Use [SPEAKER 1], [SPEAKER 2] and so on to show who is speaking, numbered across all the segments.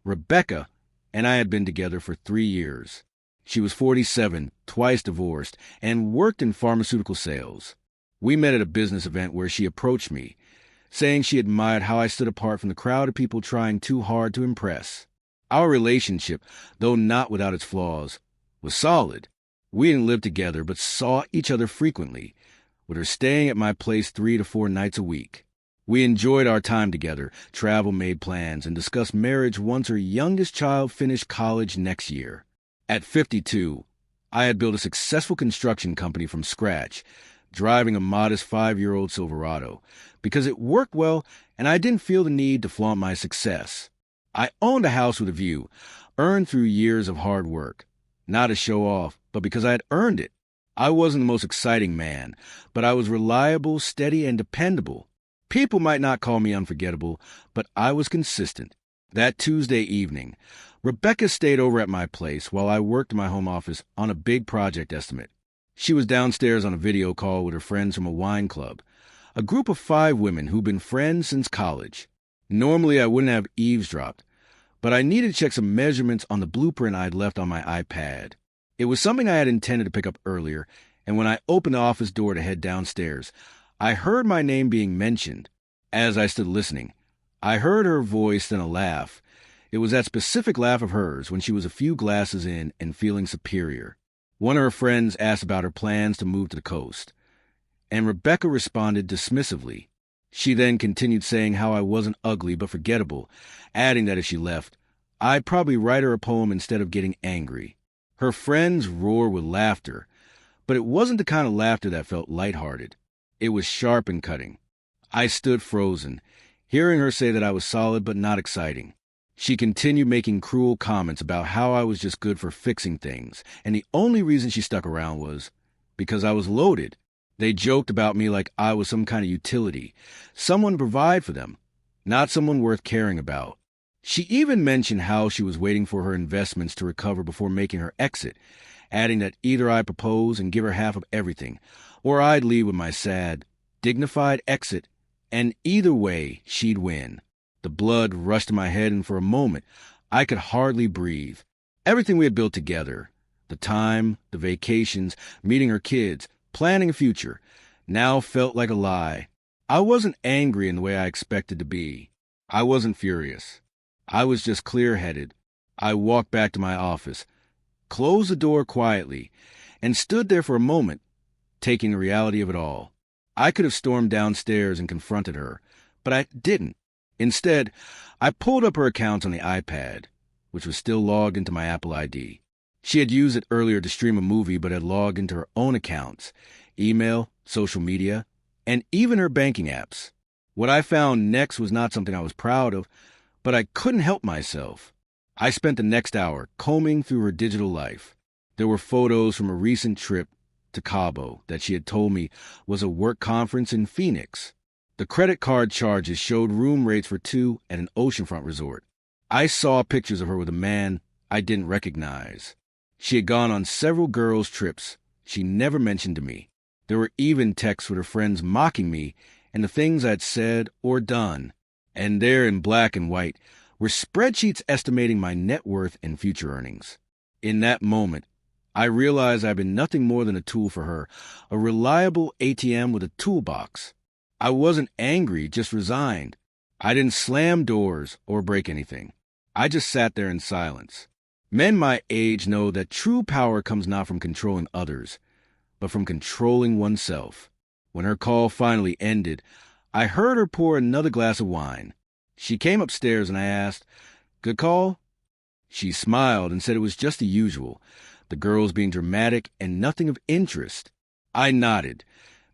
[SPEAKER 1] Rebecca and I had been together for 3 years. She was 47, twice divorced, and worked in pharmaceutical sales. We met at a business event where she approached me, saying she admired how I stood apart from the crowd of people trying too hard to impress. Our relationship, though not without its flaws, was solid. We didn't live together, but saw each other frequently, with her staying at my place 3 to 4 nights a week. We enjoyed our time together, traveled, made plans, and discussed marriage once her youngest child finished college next year. At 52, I had built a successful construction company from scratch, driving a modest 5-year-old Silverado, because it worked well and I didn't feel the need to flaunt my success. I owned a house with a view, earned through years of hard work, not to show off, but because I had earned it. I wasn't the most exciting man, but I was reliable, steady, and dependable. People might not call me unforgettable, but I was consistent. That Tuesday evening, Rebecca stayed over at my place while I worked in my home office on a big project estimate. She was downstairs on a video call with her friends from a wine club, a group of 5 women who'd been friends since college. Normally, I wouldn't have eavesdropped, but I needed to check some measurements on the blueprint I'd left on my iPad. It was something I had intended to pick up earlier, and when I opened the office door to head downstairs, I heard my name being mentioned. As I stood listening, I heard her voice, then a laugh. It was that specific laugh of hers when she was a few glasses in and feeling superior. One of her friends asked about her plans to move to the coast, and Rebecca responded dismissively. She then continued saying how I wasn't ugly but forgettable, adding that if she left, I'd probably write her a poem instead of getting angry. Her friends roared with laughter, but it wasn't the kind of laughter that felt lighthearted. It was sharp and cutting. I stood frozen, hearing her say that I was solid but not exciting. She continued making cruel comments about how I was just good for fixing things, and the only reason she stuck around was because I was loaded. They joked about me like I was some kind of utility, someone to provide for them, not someone worth caring about. She even mentioned how she was waiting for her investments to recover before making her exit, adding that either I propose and give her half of everything, or I'd leave with my sad, dignified exit, and either way, she'd win. The blood rushed to my head, and for a moment, I could hardly breathe. Everything we had built together, the time, the vacations, meeting her kids, planning a future, now felt like a lie. I wasn't angry in the way I expected to be. I wasn't furious. I was just clear-headed. I walked back to my office, closed the door quietly, and stood there for a moment, taking the reality of it all. I could have stormed downstairs and confronted her, but I didn't. Instead, I pulled up her account on the iPad, which was still logged into my Apple ID. She had used it earlier to stream a movie, but had logged into her own accounts, email, social media, and even her banking apps. What I found next was not something I was proud of, but I couldn't help myself. I spent the next hour combing through her digital life. There were photos from a recent trip to Cabo that she had told me was a work conference in Phoenix. The credit card charges showed room rates for 2 at an oceanfront resort. I saw pictures of her with a man I didn't recognize. She had gone on several girls' trips she never mentioned to me. There were even texts with her friends mocking me and the things I'd said or done. And there in black and white were spreadsheets estimating my net worth and future earnings. In that moment, I realized I'd been nothing more than a tool for her, a reliable ATM with a toolbox. I wasn't angry, just resigned. I didn't slam doors or break anything. I just sat there in silence. Men my age know that true power comes not from controlling others, but from controlling oneself. When her call finally ended, I heard her pour another glass of wine. She came upstairs and I asked, "Good call?" She smiled and said it was just the usual, the girls being dramatic and nothing of interest. I nodded,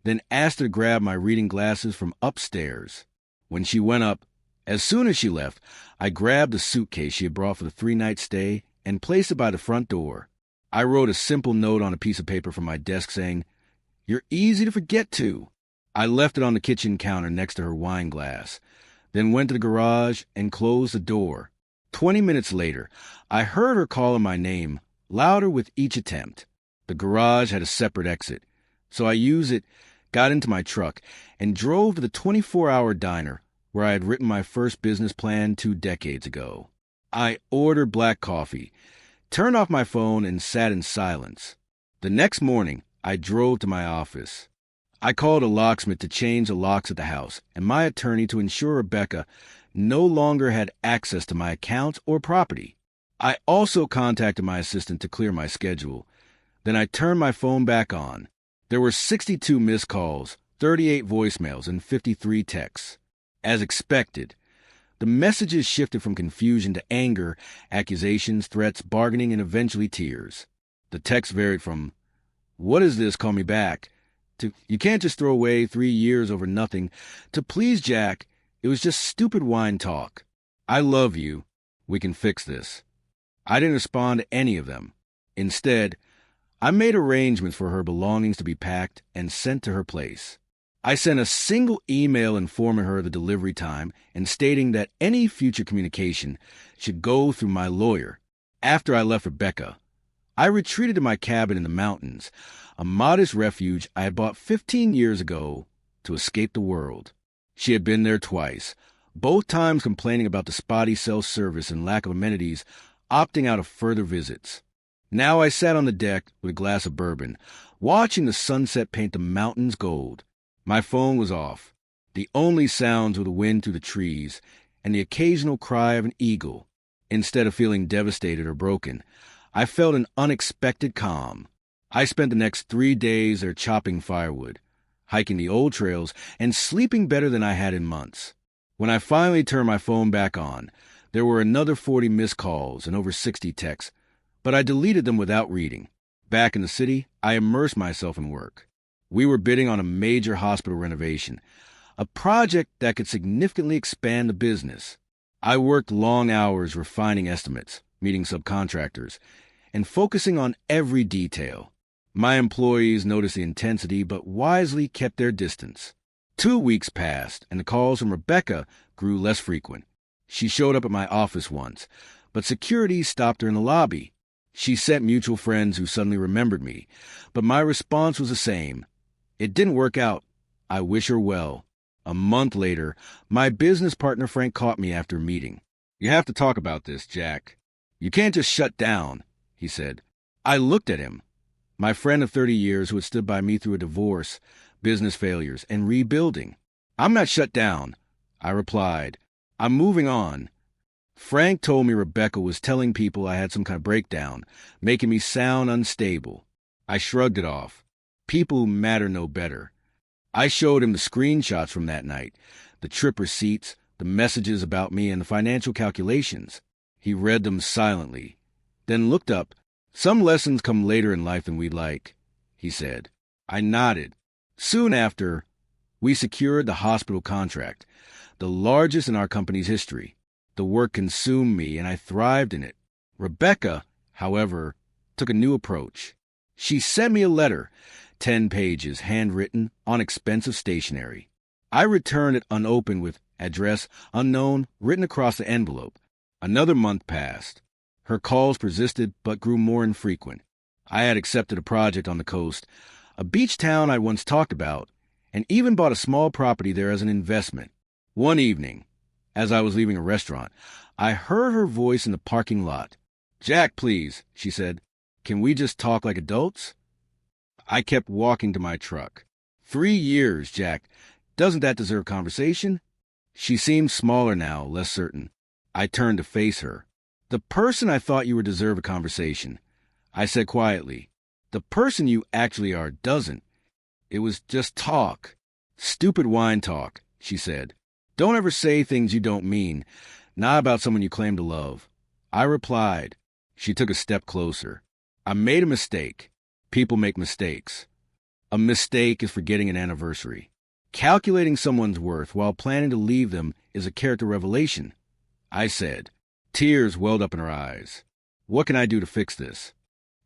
[SPEAKER 1] then asked her to grab my reading glasses from upstairs. When she went up, as soon as she left, I grabbed the suitcase she had brought for the 3-night stay and placed it by the front door. I wrote a simple note on a piece of paper from my desk saying, "You're easy to forget to." I left it on the kitchen counter next to her wine glass, then went to the garage and closed the door. 20 minutes later, I heard her calling my name, louder with each attempt. The garage had a separate exit, so I used it, got into my truck, and drove to the 24-hour diner where I had written my first business plan 2 decades ago. I ordered black coffee, turned off my phone, and sat in silence. The next morning, I drove to my office. I called a locksmith to change the locks at the house, and my attorney to ensure Rebecca no longer had access to my accounts or property. I also contacted my assistant to clear my schedule. Then I turned my phone back on. There were 62 missed calls, 38 voicemails, and 53 texts. As expected, the messages shifted from confusion to anger, accusations, threats, bargaining, and eventually tears. The texts varied from, "What is this? Call me back," to "You can't just throw away 3 years over nothing," to "Please, Jack, it was just stupid wine talk. I love you. We can fix this." I didn't respond to any of them. Instead, I made arrangements for her belongings to be packed and sent to her place. I sent a single email informing her of the delivery time and stating that any future communication should go through my lawyer. After I left Rebecca, I retreated to my cabin in the mountains, a modest refuge I had bought 15 years ago to escape the world. She had been there twice, both times complaining about the spotty cell service and lack of amenities, opting out of further visits. Now I sat on the deck with a glass of bourbon, watching the sunset paint the mountains gold. My phone was off. The only sounds were the wind through the trees and the occasional cry of an eagle. Instead of feeling devastated or broken, I felt an unexpected calm. I spent the next 3 days there chopping firewood, hiking the old trails, and sleeping better than I had in months. When I finally turned my phone back on, there were another 40 missed calls and over 60 texts, but I deleted them without reading. Back in the city, I immersed myself in work. We were bidding on a major hospital renovation, a project that could significantly expand the business. I worked long hours refining estimates, meeting subcontractors, and focusing on every detail. My employees noticed the intensity, but wisely kept their distance. 2 weeks passed, and the calls from Rebecca grew less frequent. She showed up at my office once, but security stopped her in the lobby. She sent mutual friends who suddenly remembered me, but my response was the same. "It didn't work out. I wish her well." A month later, my business partner Frank caught me after a meeting. "You have to talk about this, Jack. You can't just shut down," he said. I looked at him. My friend of 30 years who had stood by me through a divorce, business failures, and rebuilding. "I'm not shut down," I replied. "I'm moving on." Frank told me Rebecca was telling people I had some kind of breakdown, making me sound unstable. I shrugged it off. People matter no better. I showed him the screenshots from that night, the trip receipts, the messages about me, and the financial calculations. He read them silently, then looked up. "Some lessons come later in life than we'd like," he said. I nodded. Soon after, we secured the hospital contract, the largest in our company's history. The work consumed me, and I thrived in it. Rebecca, however, took a new approach. She sent me a letter, 10 pages, handwritten, on expensive stationery. I returned it unopened with address unknown written across the envelope. Another month passed. Her calls persisted but grew more infrequent. I had accepted a project on the coast, a beach town I'd once talked about, and even bought a small property there as an investment. One evening, as I was leaving a restaurant, I heard her voice in the parking lot. "Jack, please," she said. "Can we just talk like adults?" I kept walking to my truck. 3 years, Jack. Doesn't that deserve conversation? She seemed smaller now, less certain. I turned to face her. "The person I thought you would deserve a conversation," I said quietly. "The person you actually are doesn't. It was just talk." "Stupid wine talk," she said. "Don't ever say things you don't mean, not about someone you claim to love." I replied. She took a step closer. "I made a mistake. People make mistakes. A mistake is forgetting an anniversary. Calculating someone's worth while planning to leave them is a character revelation," I said. Tears welled up in her eyes. "What can I do to fix this?"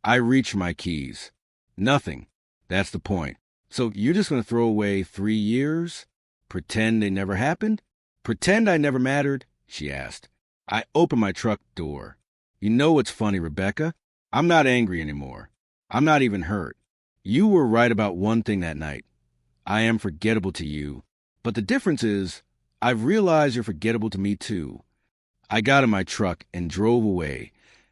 [SPEAKER 1] I reached for my keys. "Nothing. That's the point. So you're just going to throw away 3 years? Pretend they never happened? Pretend I never mattered?" she asked. I opened my truck door. "You know what's funny, Rebecca? I'm not angry anymore. I'm not even hurt. You were right about one thing that night. I am forgettable to you. But the difference is, I've realized you're forgettable to me too. I got in my truck and drove away,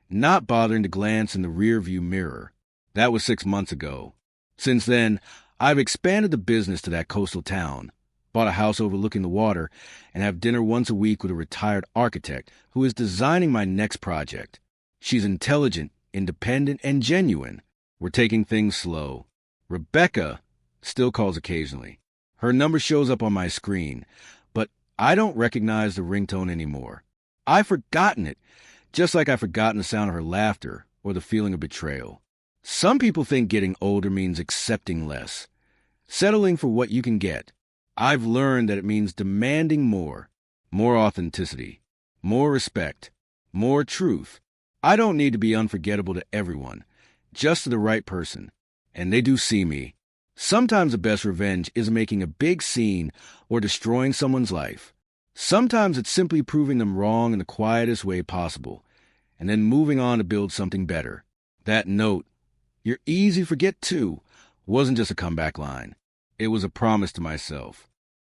[SPEAKER 1] not bothering to glance in the rearview mirror. That was 6 months ago. Since then, I've expanded the business to that coastal town, bought a house overlooking the water, and have dinner once a week with a retired architect who is designing my next project. She's intelligent, independent, and genuine. We're taking things slow. Rebecca still calls occasionally. Her number shows up on my screen, but I don't recognize the ringtone anymore. I've forgotten it, just like I've forgotten the sound of her laughter or the feeling of betrayal. Some people think getting older means accepting less, settling for what you can get. I've learned that it means demanding more authenticity, more respect, more truth. I don't need to be unforgettable to everyone, just to the right person, and they do see me. Sometimes the best revenge is making a big scene or destroying someone's life. Sometimes it's simply proving them wrong in the quietest way possible, and then moving on to build something better. That note, "You're easy to forget too," wasn't just a comeback line. It was a promise to myself.